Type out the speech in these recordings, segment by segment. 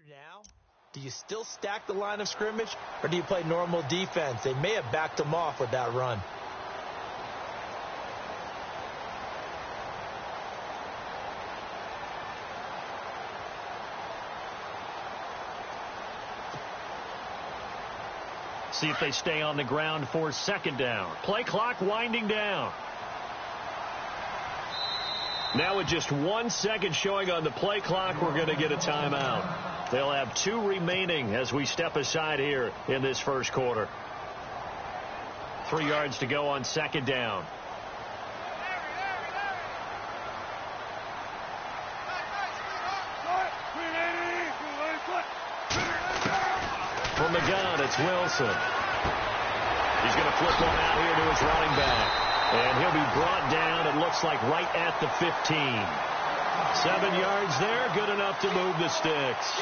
Now, do you still stack the line of scrimmage, or do you play normal defense? They may have backed them off with that run. See if they stay on the ground for second down. Play clock winding down. Now with just 1 second showing on the play clock, we're going to get a timeout. They'll have 2 remaining as we step aside here in this first quarter. 3 yards to go on second down. From the gun, it's Wilson. He's going to flip one out here to his running back. And he'll be brought down, it looks like, right at the 15. 7 yards there, good enough to move the sticks.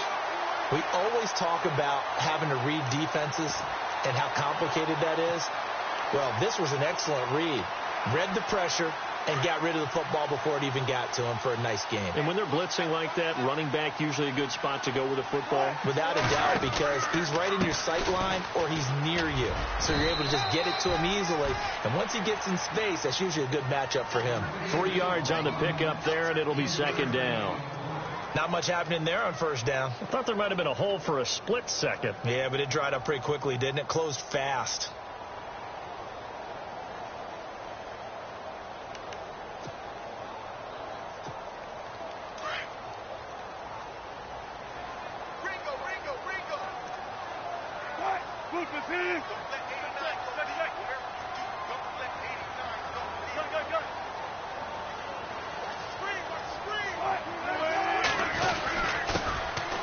We always talk about having to read defenses and how complicated that is. Well, this was an excellent read. Read the pressure and got rid of the football before it even got to him for a nice game. And when they're blitzing like that, running back usually a good spot to go with the football? Without a doubt, because he's right in your sight line or he's near you. So you're able to just get it to him easily. And once he gets in space, that's usually a good matchup for him. 3 yards on the pickup there, and it'll be second down. Not much happening there on first down. I thought there might have been a hole for a split second. Yeah, but it dried up pretty quickly, didn't it? Closed fast.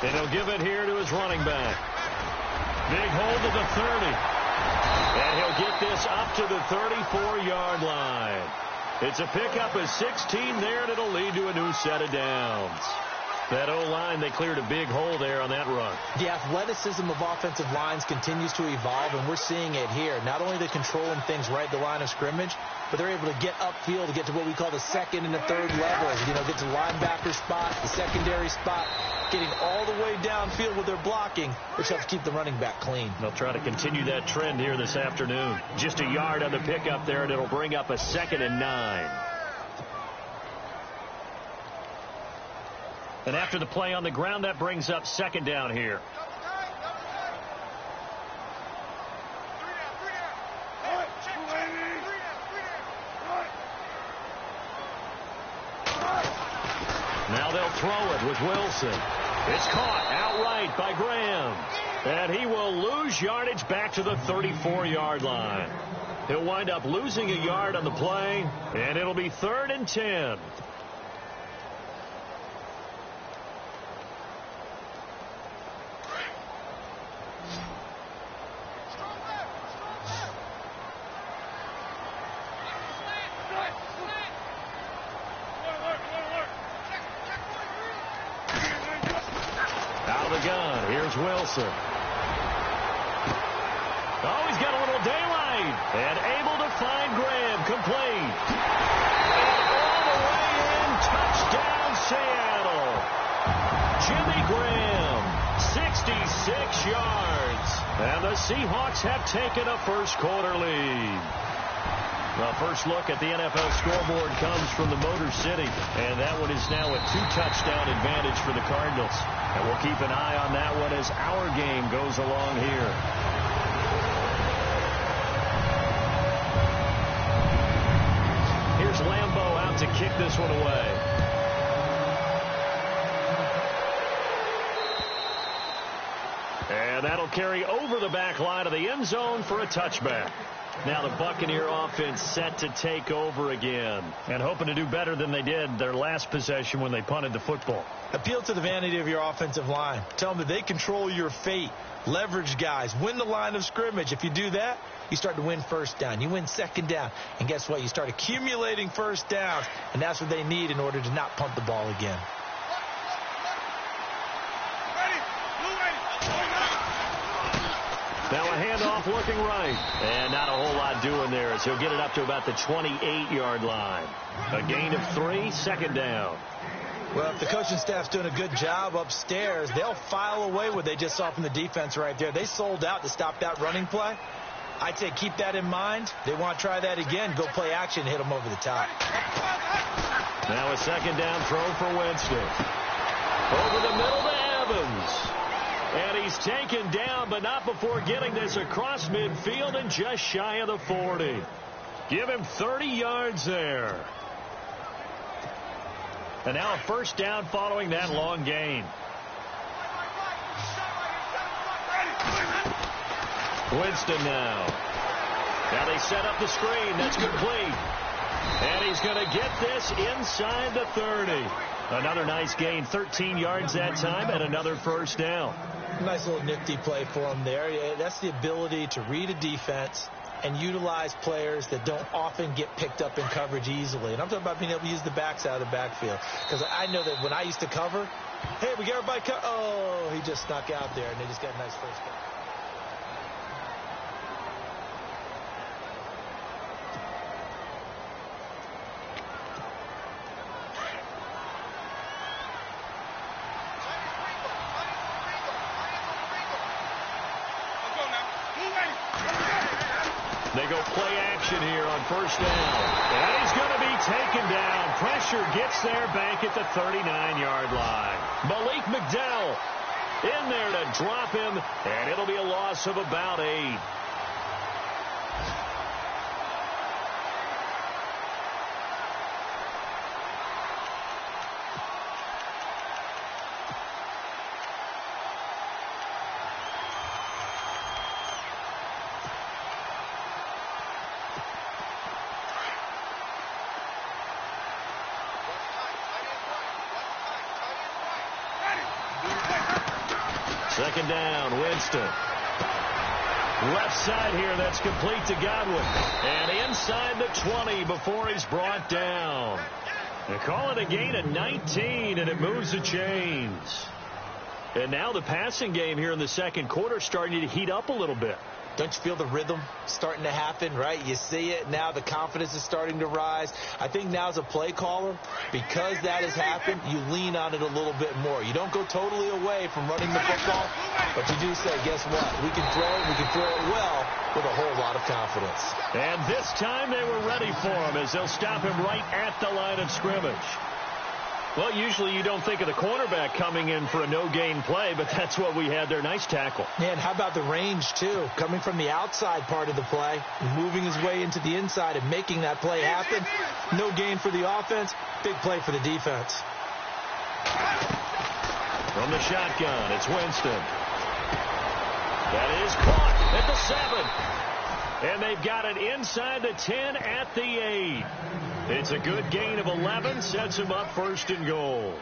And he'll give it here to his running back. Big hold to the 30. And he'll get this up to the 34-yard line. It's a pickup of 16 there, and it'll lead to a new set of downs. That O-line, they cleared a big hole there on that run. The athleticism of offensive lines continues to evolve, and we're seeing it here. Not only they're controlling things right at the line of scrimmage, but they're able to get upfield to get to what we call the second and the third levels. You know, get to the linebacker spot, the secondary spot, getting all the way downfield with their blocking, which helps keep the running back clean. They'll try to continue that trend here this afternoon. Just a yard on the pickup there, and it'll bring up a 2nd and 9. And after the play on the ground, that brings up second down here. Now they'll throw it with Wilson. It's caught outright by Graham. And he will lose yardage back to the 34-yard line. He'll wind up losing a yard on the play, and it'll be 3rd and 10. Wilson. Oh, he's got a little daylight. And able to find Graham. Complete. And all the way in. Touchdown, Seattle. Jimmy Graham. 66 yards. And the Seahawks have taken a first quarter lead. Well, first look at the NFL scoreboard comes from the Motor City, and that one is now a 2-touchdown advantage for the Cardinals. And we'll keep an eye on that one as our game goes along here. Here's Lambeau out to kick this one away. And that'll carry over the back line of the end zone for a touchback. Now the Buccaneer offense set to take over again and hoping to do better than they did their last possession when they punted the football. Appeal to the vanity of your offensive line. Tell them that they control your fate. Leverage guys. Win the line of scrimmage. If you do that, you start to win first down. You win second down. And guess what? You start accumulating first downs. And that's what they need in order to not punt the ball again. Now a handoff looking right. And not a whole lot doing there as he'll get it up to about the 28-yard line. A gain of 3, second down. Well, if the coaching staff's doing a good job upstairs, they'll file away what they just saw from the defense right there. They sold out to stop that running play. I'd say keep that in mind. They want to try that again. Go play action, hit them over the top. Now a second down throw for Winston. Over the middle to Evans. And he's taken down, but not before getting this across midfield and just shy of the 40. Give him 30 yards there. And now a first down following that long gain. Winston now. Now they set up the screen. That's complete. And he's going to get this inside the 30. Another nice gain, 13 yards that time, and another first down. Nice little nifty play for him there. Yeah, that's the ability to read a defense and utilize players that don't often get picked up in coverage easily. And I'm talking about being able to use the backs out of the backfield. Because I know that when I used to cover, hey, we got everybody oh, he just snuck out there, and they just got a nice first down. They go play action here on first down. And he's going to be taken down. Pressure gets there back at the 39-yard line. Malik McDowell in there to drop him, and it'll be a loss of about 8. Second down, Winston. Left side here, that's complete to Godwin. And inside the 20 before he's brought down. They call it a gain of 19, and it moves the chains. And now the passing game here in the second quarter starting to heat up a little bit. Don't you feel the rhythm starting to happen, right? You see it now. The confidence is starting to rise. I think now as a play caller, because that has happened, you lean on it a little bit more. You don't go totally away from running the football, but you do say, guess what? We can throw it well with a whole lot of confidence. And this time they were ready for him as they'll stop him right at the line of scrimmage. Well, usually you don't think of the cornerback coming in for a no-gain play, but that's what we had there. Nice tackle. And how about the range, too? Coming from the outside part of the play, moving his way into the inside and making that play happen. No gain for the offense, big play for the defense. From the shotgun, it's Winston. That is caught at the 7. And they've got it inside the 10 at the 8. It's a good gain of 11, sets him up first and goal.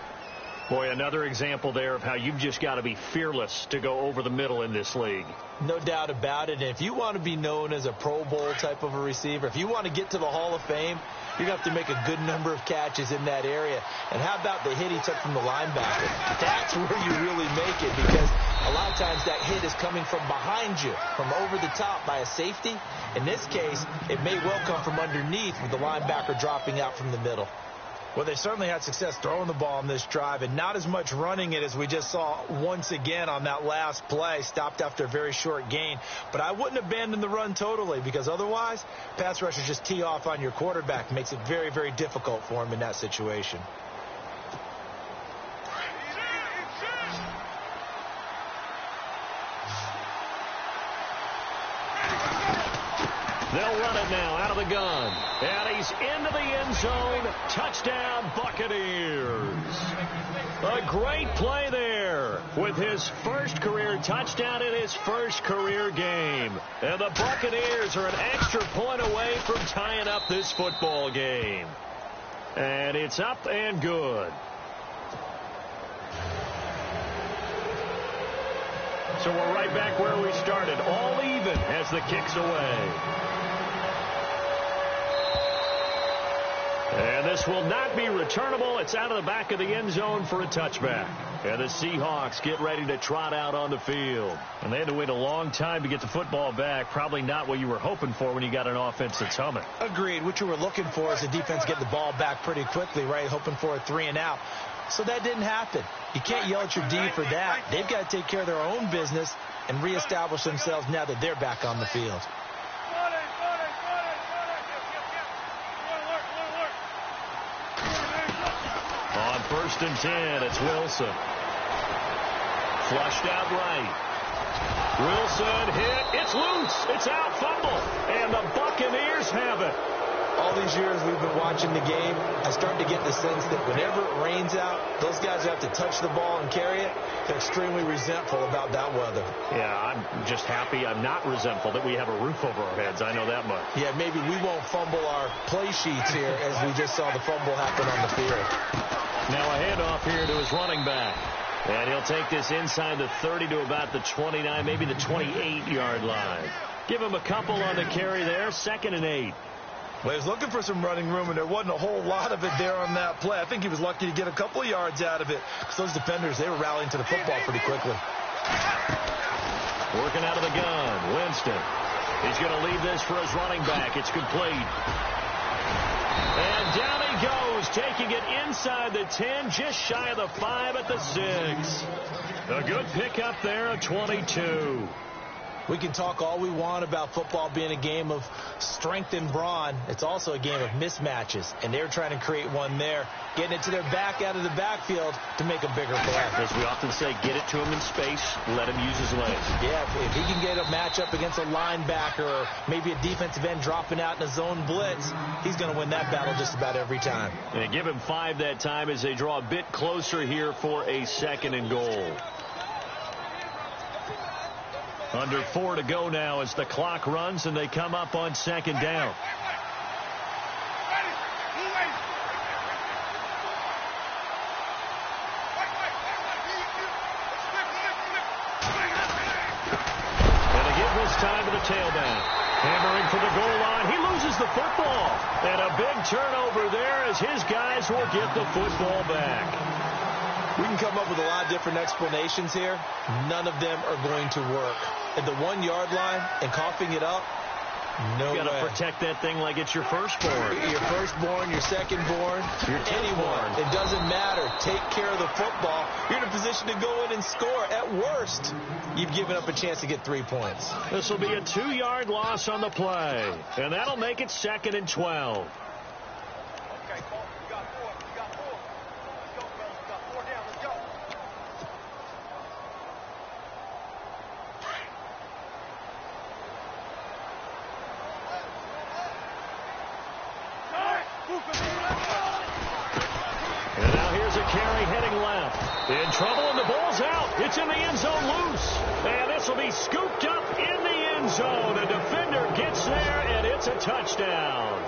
Boy, another example there of how you've just got to be fearless to go over the middle in this league. No doubt about it. And if you want to be known as a Pro Bowl type of a receiver, if you want to get to the Hall of Fame, you're going to have to make a good number of catches in that area. And how about the hit he took from the linebacker? That's where you really make it, because a lot of times that hit is coming from behind you, from over the top by a safety. In this case, it may well come from underneath with the linebacker dropping out from the middle. Well, they certainly had success throwing the ball on this drive, and not as much running it as we just saw once again on that last play, stopped after a very short gain. But I wouldn't abandon the run totally, because otherwise, pass rushers just tee off on your quarterback. Makes it very, very difficult for him in that situation. They'll run it now out of the gun. And he's into the end zone. Touchdown, Buccaneers. A great play there with his first career touchdown in his first career game. And the Buccaneers are an extra point away from tying up this football game. And it's up and good. So we're right back where we started, all even as the kick's away. And this will not be returnable. It's out of the back of the end zone for a touchback. And the Seahawks get ready to trot out on the field. And they had to wait a long time to get the football back. Probably not what you were hoping for when you got an offense that's humming. Agreed. What you were looking for is the defense get the ball back pretty quickly, right? Hoping for a 3 and out. So that didn't happen. You can't yell at your D for that. They've got to take care of their own business and reestablish themselves now that they're back on the field. On 1st and 10, it's Wilson. Flushed out right. Wilson hit. It's loose. It's out, fumble. And the Buccaneers have it. All these years we've been watching the game, I start to get the sense that whenever it rains out, those guys who have to touch the ball and carry it, they're extremely resentful about that weather. Yeah, I'm just happy I'm not resentful that we have a roof over our heads. I know that much. Yeah, maybe we won't fumble our play sheets here as we just saw the fumble happen on the field. Now a handoff here to his running back. And he'll take this inside the 30 to about the 29, maybe the 28-yard line. Give him a couple on the carry there, 2nd and 8. Well, he was looking for some running room, and there wasn't a whole lot of it there on that play. I think he was lucky to get a couple of yards out of it because those defenders, they were rallying to the football pretty quickly. Working out of the gun, Winston. He's going to leave this for his running back. It's complete. And down he goes, taking it inside the 10, just shy of the 5 at the 6. A good pickup there of 22. We can talk all we want about football being a game of strength and brawn. It's also a game of mismatches, and they're trying to create one there, getting it to their back out of the backfield to make a bigger play. As we often say, get it to him in space, let him use his legs. Yeah, if he can get a matchup against a linebacker or maybe a defensive end dropping out in a zone blitz, he's going to win that battle just about every time. And give him 5 that time as they draw a bit closer here for a 2nd and goal. Under 4 to go now as the clock runs and they come up on 2nd down. And they give this time to the tailback. Hammering for the goal line. He loses the football. And a big turnover there as his guys will get the football back. We can come up with a lot of different explanations here. None of them are going to work. At the 1-yard line and coughing it up, no way. You got to protect that thing like it's your firstborn. Your firstborn, your secondborn, anyone. It doesn't matter. Take care of the football. You're in a position to go in and score. At worst, you've given up a chance to get 3 points. This will be a 2-yard loss on the play. And that'll make it 2nd and 12. And now here's a carry heading left. In trouble, and the ball's out. It's in the end zone loose. And this will be scooped up in the end zone. A defender gets there, and it's a touchdown.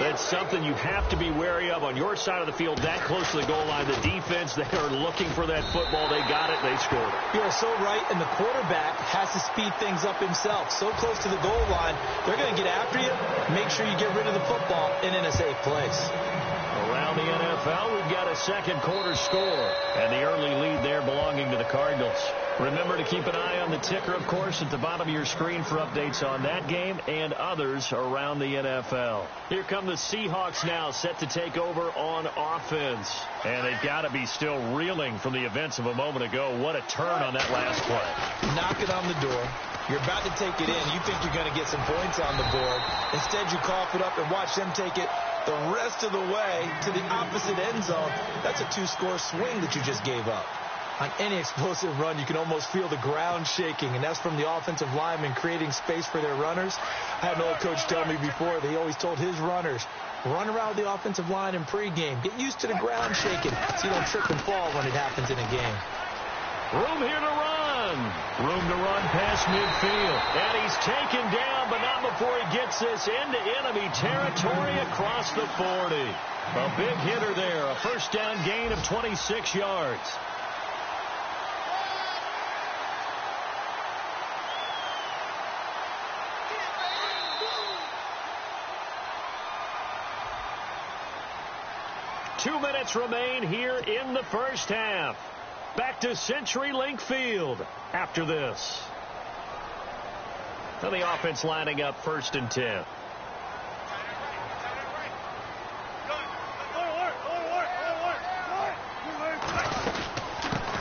That's something you have to be wary of on your side of the field, that close to the goal line. The defense, they are looking for that football. They got it. They scored it. You are so right, and the quarterback has to speed things up himself. So close to the goal line, they're going to get after you. Make sure you get rid of the football and in a safe place. Around the NFL, we've got a 2nd quarter score, and the early lead there belonging to the Cardinals. Remember to keep an eye on the ticker, of course, at the bottom of your screen for updates on that game and others around the NFL. Here come the Seahawks now, set to take over on offense. And they've got to be still reeling from the events of a moment ago. What a turn on that last play. Knocking on the door. You're about to take it in. You think you're going to get some points on the board. Instead, you cough it up and watch them take it the rest of the way to the opposite end zone. That's a 2-score swing that you just gave up. On any explosive run, you can almost feel the ground shaking, and that's from the offensive linemen creating space for their runners. I had an old coach tell me before that he always told his runners, run around the offensive line in pregame. Get used to the ground shaking so you don't trip and fall when it happens in a game. Room here to run. Room to run past midfield. And he's taken down, but not before he gets this into enemy territory across the 40. A big hitter there. A 1st down gain of 26 yards. 2 minutes remain here in the first half. Back to CenturyLink Field after this. Now the offense lining up 1st and 10.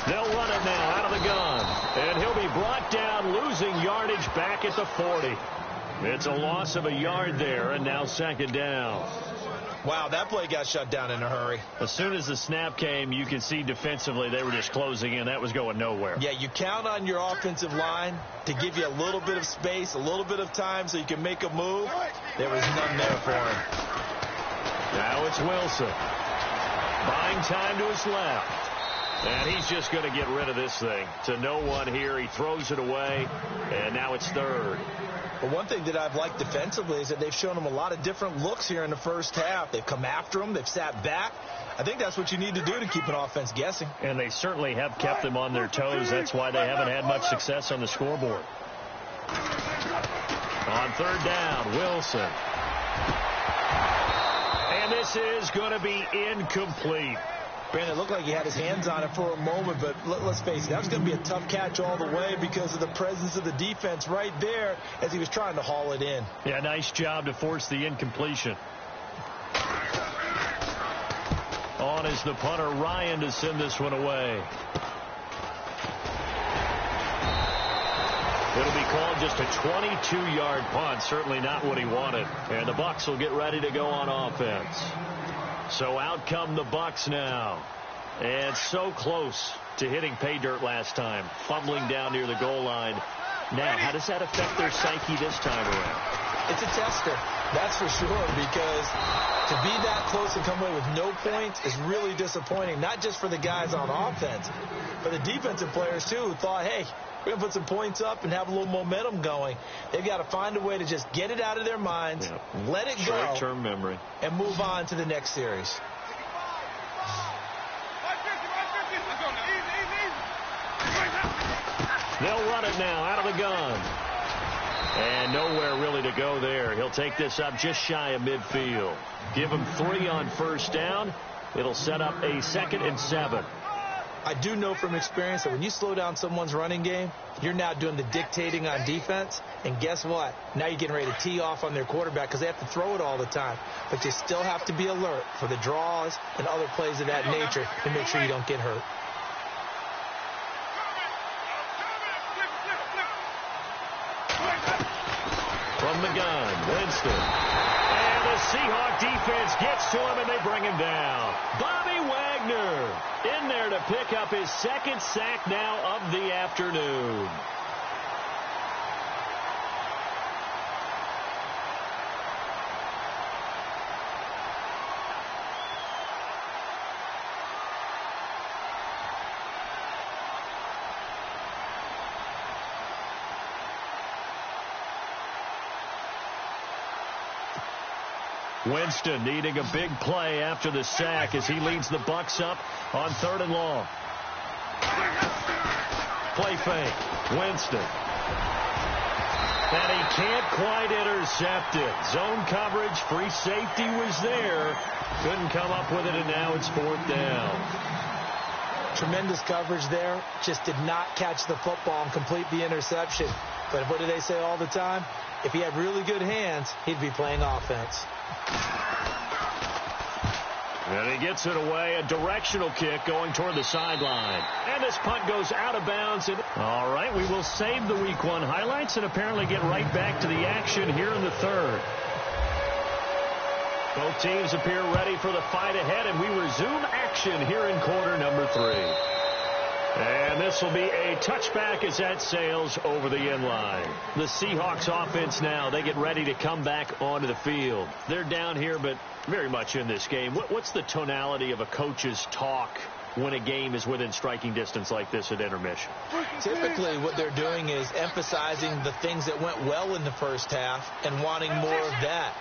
They'll run it now out of the gun. And he'll be brought down, losing yardage back at the 40. It's a loss of a yard there, and now 2nd down. Wow, that play got shut down in a hurry. As soon as the snap came, you could see defensively they were just closing in. That was going nowhere. Yeah, you count on your offensive line to give you a little bit of space, a little bit of time so you can make a move. There was none there for him. Now it's Wilson. Buying time to his left. And he's just going to get rid of this thing. To no one here. He throws it away, and now it's 3rd. But one thing that I've liked defensively is that they've shown him a lot of different looks here in the first half. They've come after him. They've sat back. I think that's what you need to do to keep an offense guessing. And they certainly have kept them on their toes. That's why they haven't had much success on the scoreboard. On 3rd down, Wilson. And this is going to be incomplete. Brandon, it looked like he had his hands on it for a moment, but let's face it, that was going to be a tough catch all the way because of the presence of the defense right there as he was trying to haul it in. Yeah, nice job to force the incompletion. On is the punter, Ryan, to send this one away. It'll be called just a 22-yard punt. Certainly not what he wanted. And the Bucs will get ready to go on offense. So out come the Bucs now. And so close to hitting pay dirt last time. Fumbling down near the goal line. Now, how does that affect their psyche this time around? It's a tester, that's for sure, because to be that close and come away with no points is really disappointing, not just for the guys on offense, but the defensive players, too, who thought, hey, we're going to put some points up and have a little momentum going. They've got to find a way to just get it out of their minds, let it go, short-term memory, and move on to the next series. They'll run it now out of the gun. And nowhere really to go there. He'll take this up just shy of midfield. Give him 3 on 1st down. It'll set up a 2nd and 7. I do know from experience that when you slow down someone's running game, you're now doing the dictating on defense. And guess what? Now you're getting ready to tee off on their quarterback because they have to throw it all the time. But you still have to be alert for the draws and other plays of that nature to make sure you don't get hurt. From the gun, Winston. And the Seahawk defense gets to him, and they bring him down. Bobby Wagner in there to pick up his 2nd sack now of the afternoon. Winston needing a big play after the sack as he leads the Bucs up on 3rd and long. Play fake. Winston. And he can't quite intercept it. Zone coverage, free safety was there. Couldn't come up with it, and now it's 4th down. Tremendous coverage there. Just did not catch the football and complete the interception. But what do they say all the time? If he had really good hands, he'd be playing offense. And he gets it away, a directional kick going toward the sideline. And this punt goes out of bounds. All right, we will save the Week 1 highlights and apparently get right back to the action here in the 3rd. Both teams appear ready for the fight ahead, and we resume action here in quarter number 3. And this will be a touchback as that sails over the end line. The Seahawks offense now, they get ready to come back onto the field. They're down here, but very much in this game. What's the tonality of a coach's talk when a game is within striking distance like this at intermission? Typically what they're doing is emphasizing the things that went well in the first half and wanting more of that.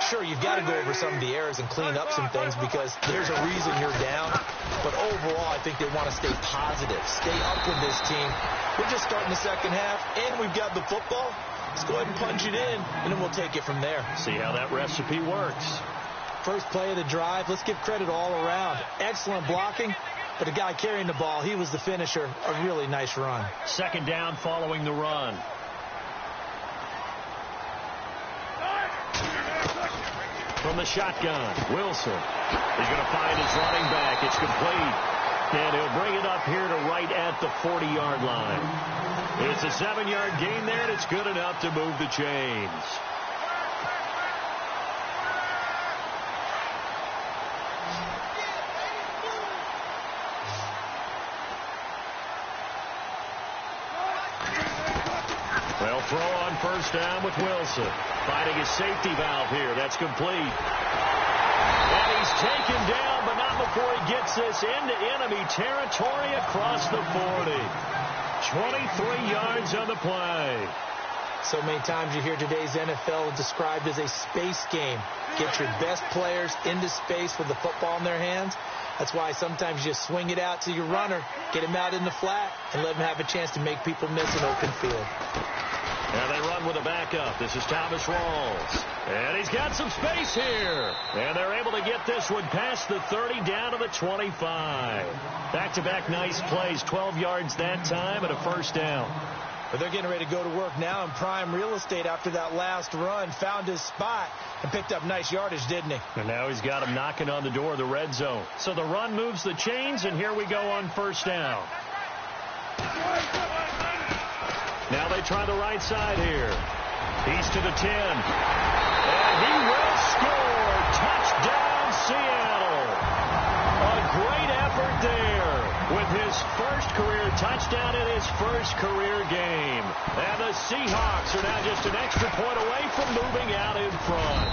Sure, you've got to go over some of the errors and clean up some things because there's a reason you're down. But overall, I think they want to stay positive, stay up with this team. We're just starting the second half, and we've got the football. Let's go ahead and punch it in, and then we'll take it from there. See how that recipe works. First play of the drive. Let's give credit all around. Excellent blocking, but the guy carrying the ball, he was the finisher. A really nice run. Second down following the run. From the shotgun, Wilson. He's going to find his running back. It's complete. And he'll bring it up here to right at the 40-yard line. It's a 7-yard gain there, and it's good enough to move the chains. Well, throw on first down with Wilson. Finding his safety valve here. That's complete. And he's taken down, but not before he gets this into enemy territory across the 40. 23 yards on the play. So many times you hear today's NFL described as a space game. Get your best players into space with the football in their hands. That's why sometimes you swing it out to your runner, get him out in the flat, and let him have a chance to make people miss an open field. And they run with a backup. This is Thomas Rawls. And he's got some space here. And they're able to get this one past the 30 down to the 25. Back-to-back nice plays. 12 yards that time and a first down. But they're getting ready to go to work now in prime real estate after that last run. Found his spot and picked up nice yardage, didn't he? And now he's got him knocking on the door of the red zone. So the run moves the chains, and here we go on first down. Now they try the right side here. He's to the 10. And he will score. Touchdown, Seattle. A great effort there with his first career touchdown in his first career game. And the Seahawks are now just an extra point away from moving out in front.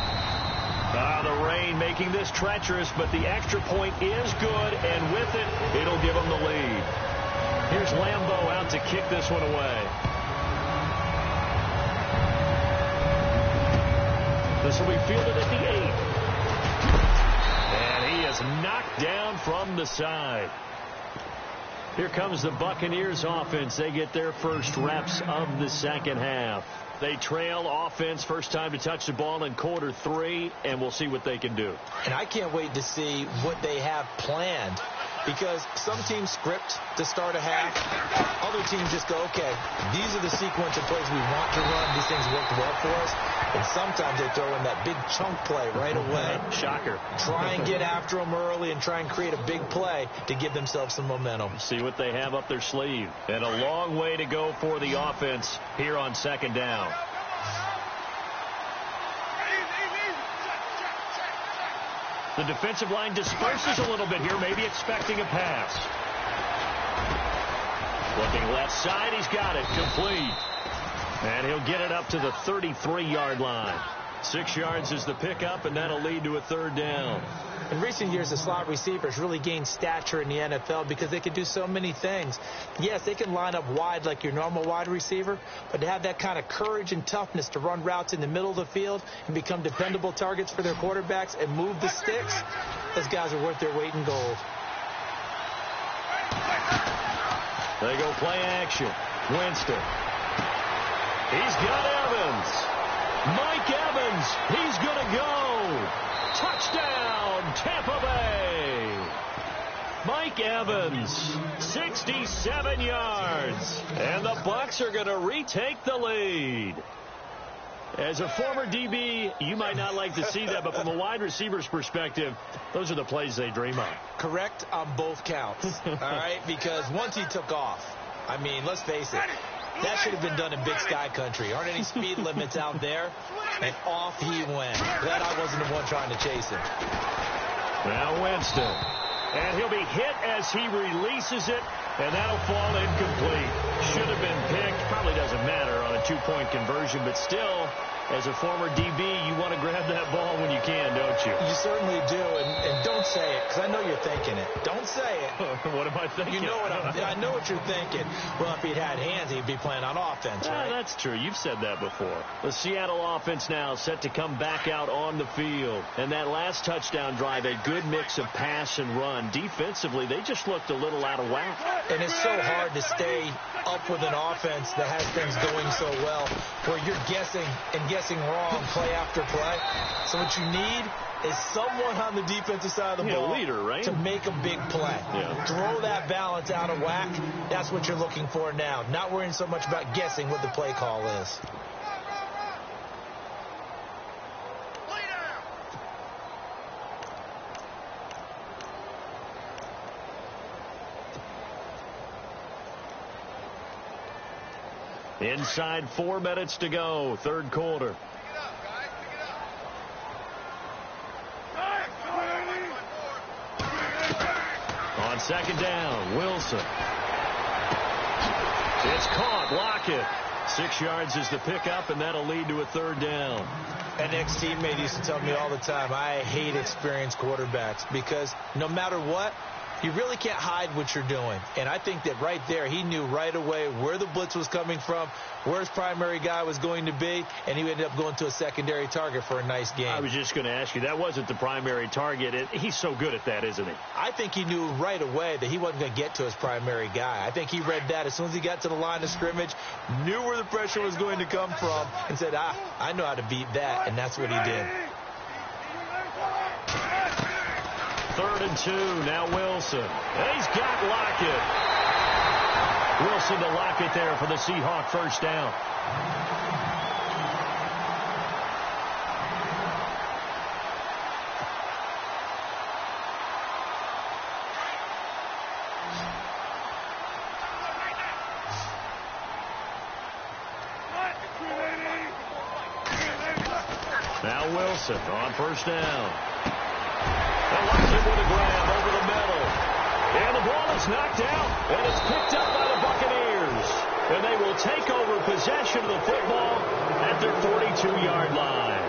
The rain making this treacherous, but the extra point is good, and with it, it'll give them the lead. Here's Lambeau out to kick this one away. This will be fielded at the 8. And he is knocked down from the side. Here comes the Buccaneers offense. They get their first reps of the second half. They trail offense first time to touch the ball in quarter 3, and we'll see what they can do. And I can't wait to see what they have planned, because some teams script to start a half. Other teams just go, okay, these are the sequence of plays we want to run. These things work well for us. And sometimes they throw in that big chunk play right away. Shocker. Try and get after them early and try and create a big play to give themselves some momentum. See what they have up their sleeve. And a long way to go for the offense here on second down. The defensive line disperses a little bit here, maybe expecting a pass. Looking left side, he's got it. Complete. And he'll get it up to the 33-yard line. 6 yards is the pickup, and that'll lead to a third down. In recent years, the slot receivers really gained stature in the NFL because they can do so many things. Yes, they can line up wide like your normal wide receiver, but to have that kind of courage and toughness to run routes in the middle of the field and become dependable targets for their quarterbacks and move the sticks, those guys are worth their weight in gold. They go play action. Winston. He's got Evans. Mike Evans. He's going to go. Touchdown, Tampa Bay. Mike Evans, 67 yards. And the Bucs are going to retake the lead. As a former DB, you might not like to see that, but from a wide receiver's perspective, those are the plays they dream of. Correct on both counts, all right? Because once he took off, I mean, let's face it, that should have been done in Big Sky country. Aren't any speed limits out there? And off he went. Glad I wasn't the one trying to chase him. Now Winston. And he'll be hit as he releases it, and that'll fall incomplete. Should have been picked. Probably doesn't matter on a two-point conversion, but still, as a former DB, you want to grab that ball when you can, don't you? You certainly do, and don't say it, because I know you're thinking it. Don't say it. What am I thinking? You know what I know what you're thinking. Well, if he'd had hands, he'd be playing on offense, right? That's true. You've said that before. The Seattle offense now set to come back out on the field. And that last touchdown drive, a good mix of pass and run. Defensively, they just looked a little out of whack. And it's so hard to stay up with an offense that has things going so well, where you're guessing and guessing wrong play after play. So what you need is someone on the defensive side of the ball leader, right? to make a big play. Yeah. Throw that balance out of whack. That's what you're looking for now. Not worrying so much about guessing what the play call is. Inside 4 minutes to go, third quarter. On second down, Wilson. It's caught. Lockett. 6 yards is the pickup, and that'll lead to a third down. An ex-teammate used to tell me all the time, I hate experienced quarterbacks because no matter what, you really can't hide what you're doing. And I think that right there, he knew right away where the blitz was coming from, where his primary guy was going to be, and he ended up going to a secondary target for a nice game. I was just going to ask you, that wasn't the primary target. He's so good at that, isn't he? I think he knew right away that he wasn't going to get to his primary guy. I think he read that as soon as he got to the line of scrimmage, knew where the pressure was going to come from, and said, I know how to beat that, and that's what he did. 3rd and 2, now Wilson. And he's got Lockett. Wilson to Lockett there for the Seahawk first down. Now Wilson on first down. And Lockett with a grab over the middle. And the ball is knocked out, and it's picked up by the Buccaneers. And they will take over possession of the football at their 42-yard line.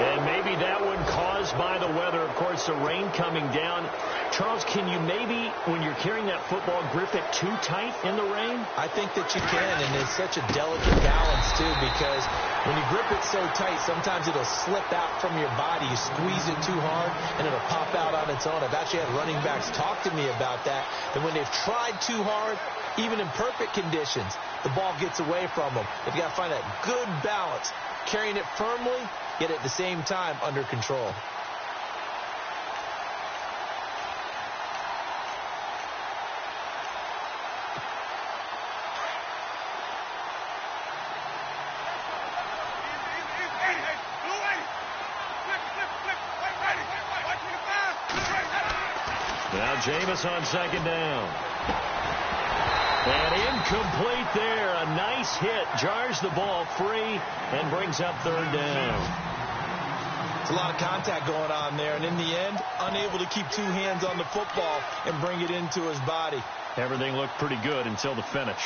And maybe that one caused by the weather. Of course, the rain coming down. Charles, can you maybe, when you're carrying that football, grip it too tight in the rain? I think that you can, and it's such a delicate balance, too, because when you grip it so tight, sometimes it'll slip out from your body. You squeeze it too hard, and it'll pop out on its own. I've actually had running backs talk to me about that, and when they've tried too hard, even in perfect conditions, the ball gets away from them. They've got to find that good balance, carrying it firmly, yet at the same time under control. Now Jameis on second down. And incomplete there. A nice hit. Jars the ball free and brings up third down. It's a lot of contact going on there. And in the end, unable to keep two hands on the football and bring it into his body. Everything looked pretty good until the finish.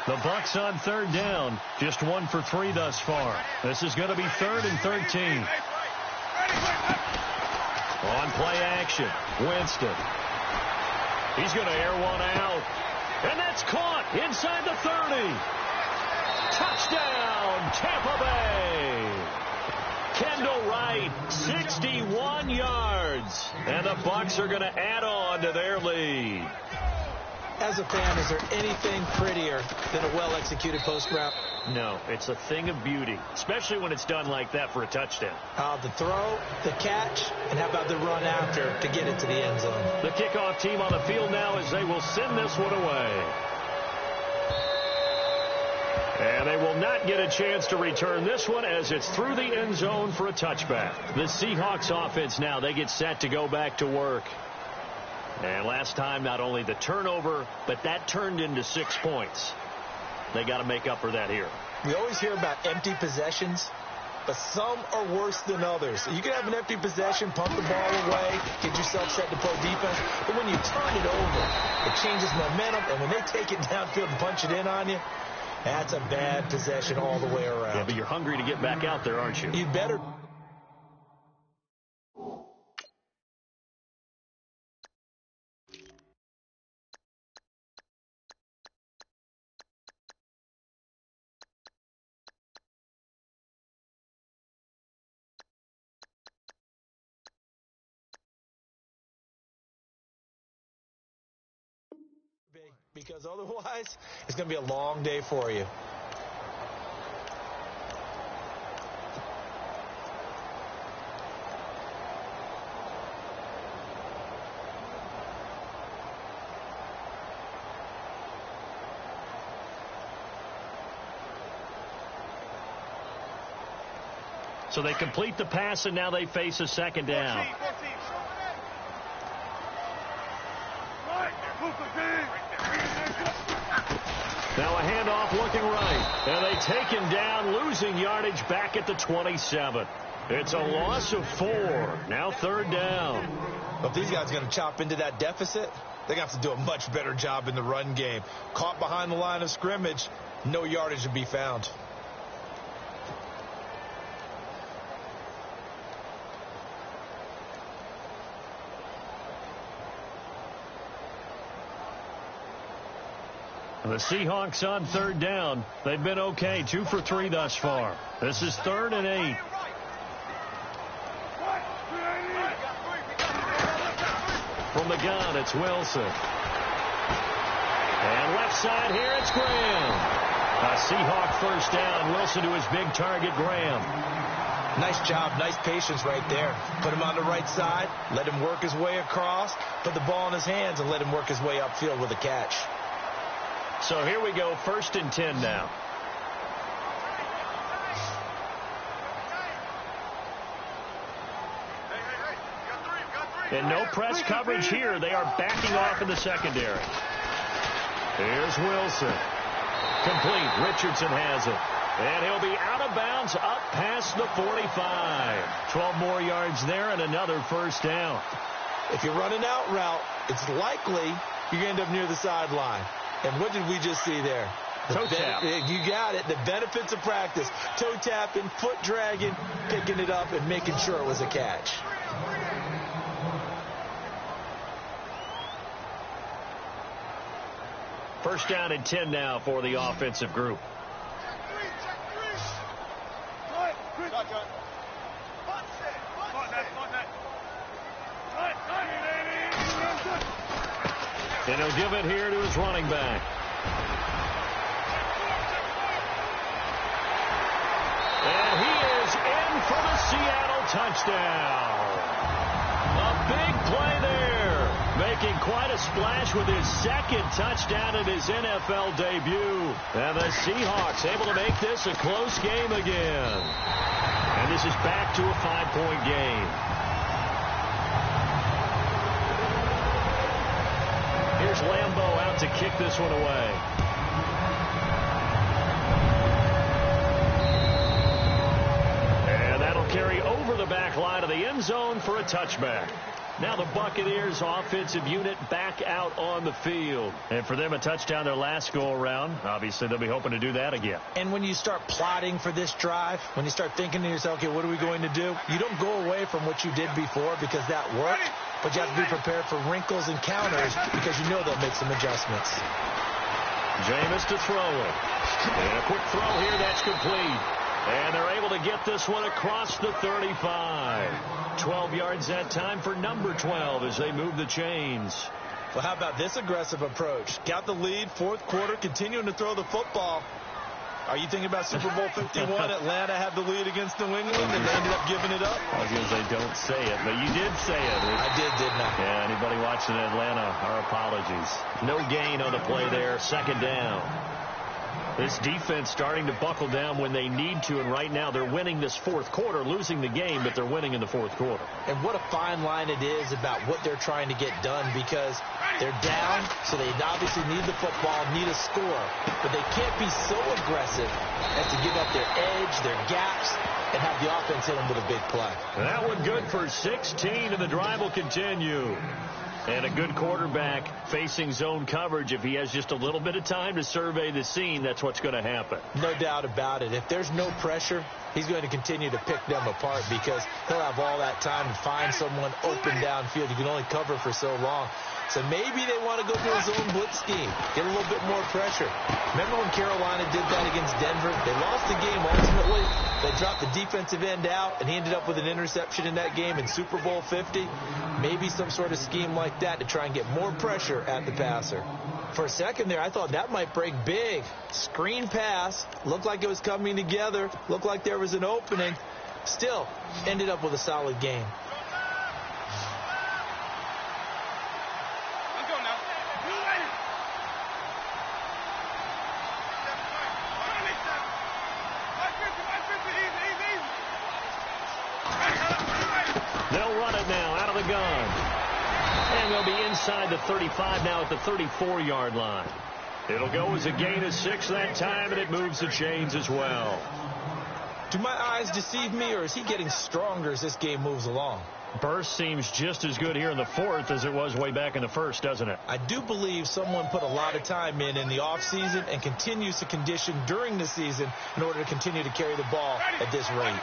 The Bucs on third down. Just 1 for 3 thus far. This is going to be 3rd and 13. On play action, Winston. He's going to air one out. And that's caught inside the 30. Touchdown, Tampa Bay. Kendall Wright, 61 yards. And the Bucs are going to add on to their lead. As a fan, is there anything prettier than a well-executed post route? No, it's a thing of beauty, especially when it's done like that for a touchdown. The throw, the catch, and how about the run after to get it to the end zone? The kickoff team on the field now as they will send this one away. And they will not get a chance to return this one as it's through the end zone for a touchback. The Seahawks offense now, they get set to go back to work. And last time, not only the turnover, but that turned into 6 points. They got to make up for that here. We always hear about empty possessions, but some are worse than others. You can have an empty possession, pump the ball away, get yourself set to play defense, but when you turn it over, it changes momentum, and when they take it downfield and punch it in on you, that's a bad possession all the way around. Yeah, but you're hungry to get back out there, aren't you? You better. Because otherwise, it's going to be a long day for you. So they complete the pass, and now they face a second down. Now a handoff looking right. And they take him down, losing yardage back at the 27. It's a loss of 4. Now third down. If these guys are going to chop into that deficit, they're going to have to do a much better job in the run game. Caught behind the line of scrimmage, no yardage to be found. The Seahawks on third down. They've been okay, 2 for 3 thus far. This is 3rd and 8. From the gun, it's Wilson. And left side here, it's Graham. A Seahawk first down. Wilson to his big target, Graham. Nice job, nice patience right there. Put him on the right side, let him work his way across, put the ball in his hands, and let him work his way upfield with a catch. So here we go, 1st and 10 now. And no press coverage here. They are backing off in the secondary. Here's Wilson. Complete. Richardson has it. And he'll be out of bounds up past the 45. 12 more yards there and another first down. If you're running out route, it's likely you're going to end up near the sideline. And what did we just see there? Toe tap. You got it. The benefits of practice. Toe tapping, foot dragging, picking it up, and making sure it was a catch. First down and 10 now for the offensive group. And he'll give it here to his running back. And he is in for the Seattle touchdown. A big play there. Making quite a splash with his second touchdown in his NFL debut. And the Seahawks able to make this a close game again. And this is back to a 5-point game. Here's Lambeau out to kick this one away. And that'll carry over the back line of the end zone for a touchback. Now the Buccaneers offensive unit back out on the field. And for them, a touchdown their last go-around. Obviously, they'll be hoping to do that again. And when you start plotting for this drive, when you start thinking to yourself, okay, what are we going to do? You don't go away from what you did before because that worked, but you have to be prepared for wrinkles and counters because you know they'll make some adjustments. Jameis to throw it. And a quick throw here, that's complete. And they're able to get this one across the 35. 12 yards that time for number 12 as they move the chains. Well, how about this aggressive approach? Got the lead, fourth quarter, continuing to throw the football. Are you thinking about Super Bowl 51? Atlanta had the lead against New England, and they ended up giving it up? I was going to say don't say it, but you did say it. I did, didn't I? Yeah, anybody watching Atlanta, our apologies. No gain on the play there, second down. This defense starting to buckle down when they need to, and right now they're winning this fourth quarter, losing the game, but they're winning in the fourth quarter. And what a fine line it is about what they're trying to get done because they're down, so they obviously need the football, need a score, but they can't be so aggressive as to give up their edge, their gaps, and have the offense hit them with a big play. That one good for 16, and the drive will continue. And a good quarterback facing zone coverage. If he has just a little bit of time to survey the scene, that's what's going to happen. No doubt about it. If there's no pressure, he's going to continue to pick them apart because he'll have all that time to find someone open downfield. You can only cover for so long. So maybe they want to go to a zone blitz scheme, get a little bit more pressure. Remember when Carolina did that against Denver? They lost the game ultimately. They dropped the defensive end out, and he ended up with an interception in that game in Super Bowl 50. Maybe some sort of scheme like that to try and get more pressure at the passer. For a second there, I thought that might break big. Screen pass, looked like it was coming together, looked like there was an opening. Still, ended up with a solid game. run it now out of the gun. And they'll be inside the 35 now at the 34-yard line. It'll go as a gain of 6 that time, and it moves the chains as well. Do my eyes deceive me, or is he getting stronger as this game moves along? Burst seems just as good here in the fourth as it was way back in the first, doesn't it? I do believe someone put a lot of time in the offseason and continues to condition during the season in order to continue to carry the ball at this rate.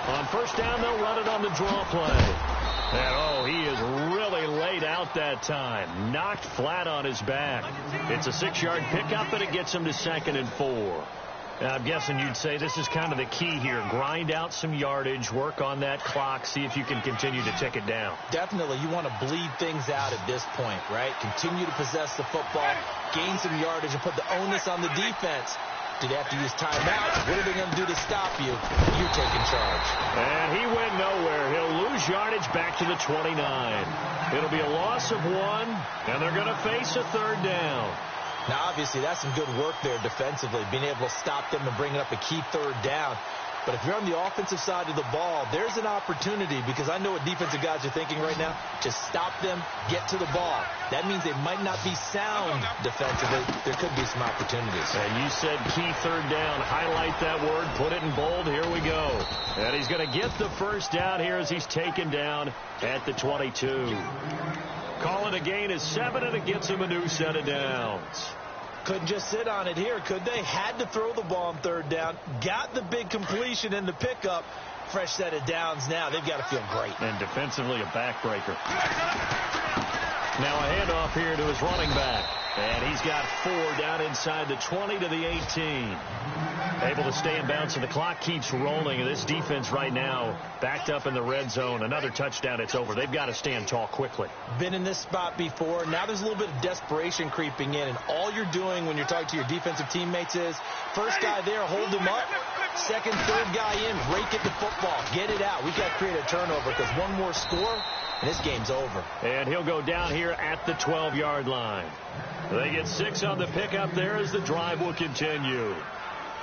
On first down, they'll run it on the draw play. And, he is really laid out that time. Knocked flat on his back. It's a 6-yard pickup, and it gets him to 2nd and 4. Now, I'm guessing you'd say this is kind of the key here. Grind out some yardage, work on that clock, see if you can continue to tick it down. Definitely. You want to bleed things out at this point, right? Continue to possess the football, gain some yardage, and put the onus on the defense. Do they have to use timeouts? What are they going to do to stop you? You're taking charge. And he went nowhere. He'll lose yardage back to the 29. It'll be a loss of 1, and they're going to face a 3rd down. Now, obviously, that's some good work there defensively, being able to stop them and bring up a key 3rd down. But if you're on the offensive side of the ball, there's an opportunity, because I know what defensive guys are thinking right now. Just stop them, get to the ball. That means they might not be sound defensively. There could be some opportunities. And you said key 3rd down. Highlight that word. Put it in bold. Here we go. And he's going to get the first down here as he's taken down at the 22. Call it a gain of 7, and it gets him a new set of downs. Couldn't just sit on it here, could they? Had to throw the ball on 3rd down. Got the big completion in the pickup. Fresh set of downs now. They've got to feel great. And defensively, a backbreaker. Now a handoff here to his running back. And he's got 4 down inside the 20 to the 18. Able to stay in bounds, and the clock keeps rolling. And this defense right now backed up in the red zone. Another touchdown, it's over. They've got to stand tall quickly. Been in this spot before. Now there's a little bit of desperation creeping in. And all you're doing when you're talking to your defensive teammates is, first guy there, hold him up. Second, 3rd guy in, rake at the football. Get it out. We've got to create a turnover, because one more score, and this game's over. And he'll go down here at the 12-yard line. They get 6 on the pickup there as the drive will continue.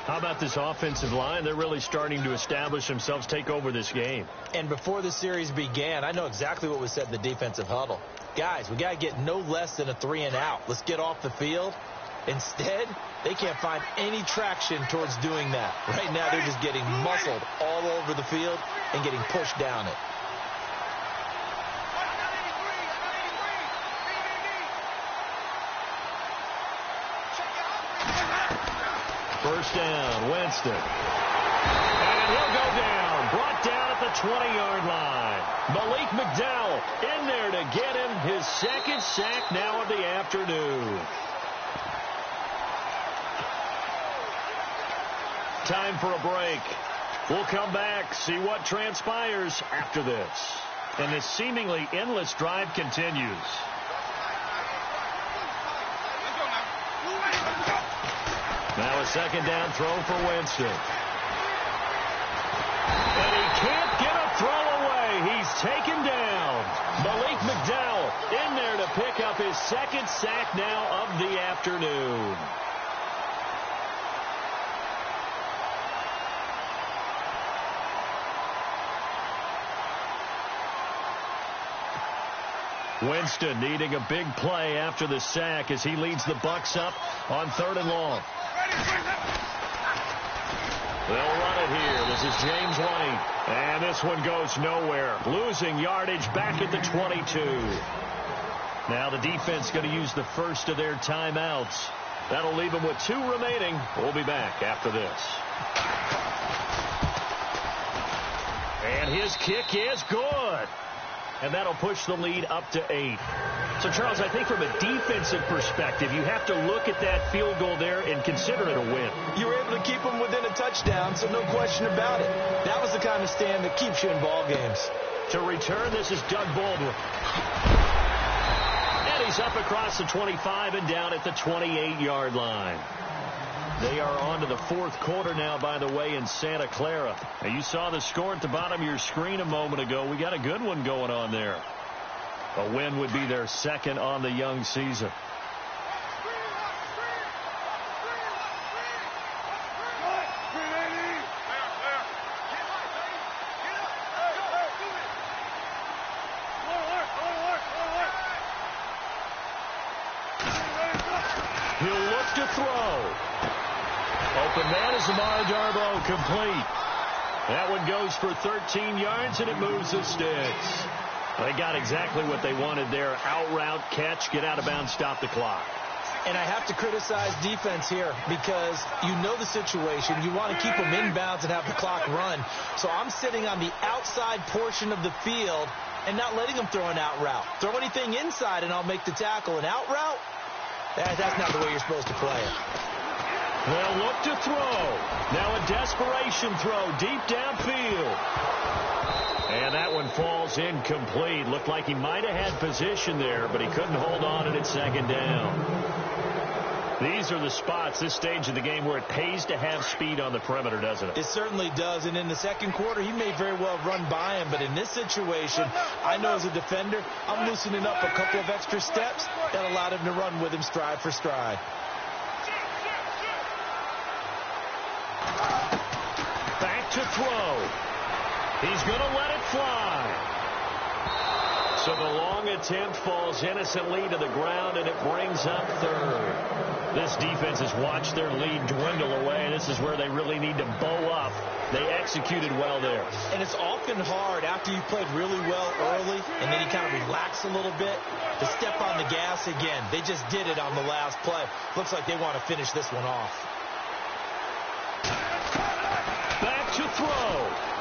How about this offensive line? They're really starting to establish themselves, take over this game. And before the series began, I know exactly what was said in the defensive huddle. Guys, we got to get no less than a 3-and-out. Let's get off the field. Instead, they can't find any traction towards doing that. Right now, they're just getting muscled all over the field and getting pushed down it. First down, Winston. And he'll go down. Brought down at the 20-yard line. Malik McDowell in there to get him his 2nd sack now of the afternoon. Time for a break. We'll come back, see what transpires after this. And this seemingly endless drive continues. Now a 2nd down throw for Winston. And he can't get a throw away. He's taken down. Malik McDowell in there to pick up his 2nd sack now of the afternoon. Winston needing a big play after the sack as he leads the Bucs up on 3rd and long. They'll run it here. This is James White. And this one goes nowhere. Losing yardage back at the 22. Now the defense going to use the first of their timeouts. That'll leave them with 2 remaining. We'll be back after this. And his kick is good. And that'll push the lead up to 8. So, Charles, I think from a defensive perspective, you have to look at that field goal there and consider it a win. You were able to keep them within a touchdown, so no question about it. That was the kind of stand that keeps you in ball games. To return, this is Doug Baldwin. And he's up across the 25 and down at the 28-yard line. They are on to the 4th quarter now, by the way, in Santa Clara. Now, you saw the score at the bottom of your screen a moment ago. We got a good one going on there. A win would be their 2nd on the young season. to throw. Open man is Amari Darboh, complete. That one goes for 13 yards, and it moves the sticks. They got exactly what they wanted there. Out route, catch, get out of bounds, stop the clock. And I have to criticize defense here because you know the situation. You want to keep them inbounds and have the clock run. So I'm sitting on the outside portion of the field and not letting them throw an out route. Throw anything inside and I'll make the tackle. An out route? That's not the way you're supposed to play it. They'll look to throw. Now a desperation throw deep downfield. And that one falls incomplete. Looked like he might have had position there, but he couldn't hold on at second down. These are the spots, this stage of the game, where it pays to have speed on the perimeter, doesn't it? It certainly does. And in the second quarter, he may very well run by him. But in this situation, I know as a defender, I'm loosening up a couple of extra steps that allowed him to run with him stride for stride. Back to throw. He's going to let it fly. So the long attempt falls innocently to the ground, and it brings up third. This defense has watched their lead dwindle away. This is where they really need to bow up. They executed well there. And it's often hard after you played really well early, and then you kind of relax a little bit, to step on the gas again. They just did it on the last play. Looks like they want to finish this one off. Back to throw.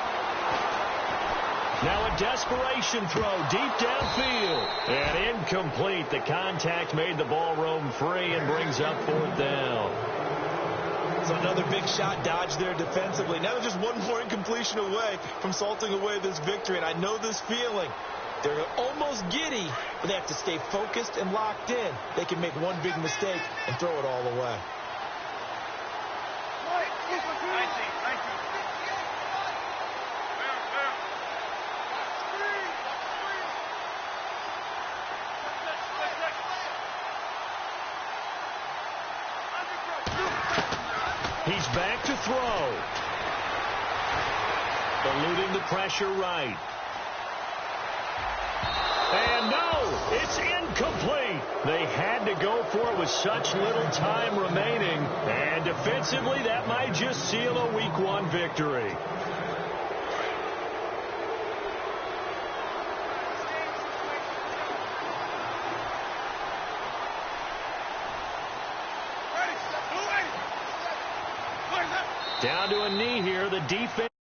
Now a desperation throw deep downfield. And incomplete. The contact made the ball roam free and brings up fourth down. So another big shot dodged there defensively. Now they're just one more incompletion away from salting away this victory. And I know this feeling. They're almost giddy, but they have to stay focused and locked in. They can make one big mistake and throw it all away. He's back to throw. Eluding the pressure right. And no, it's incomplete. They had to go for it with such little time remaining. And defensively, that might just seal a Week 1 victory. Down to a knee here. The defense.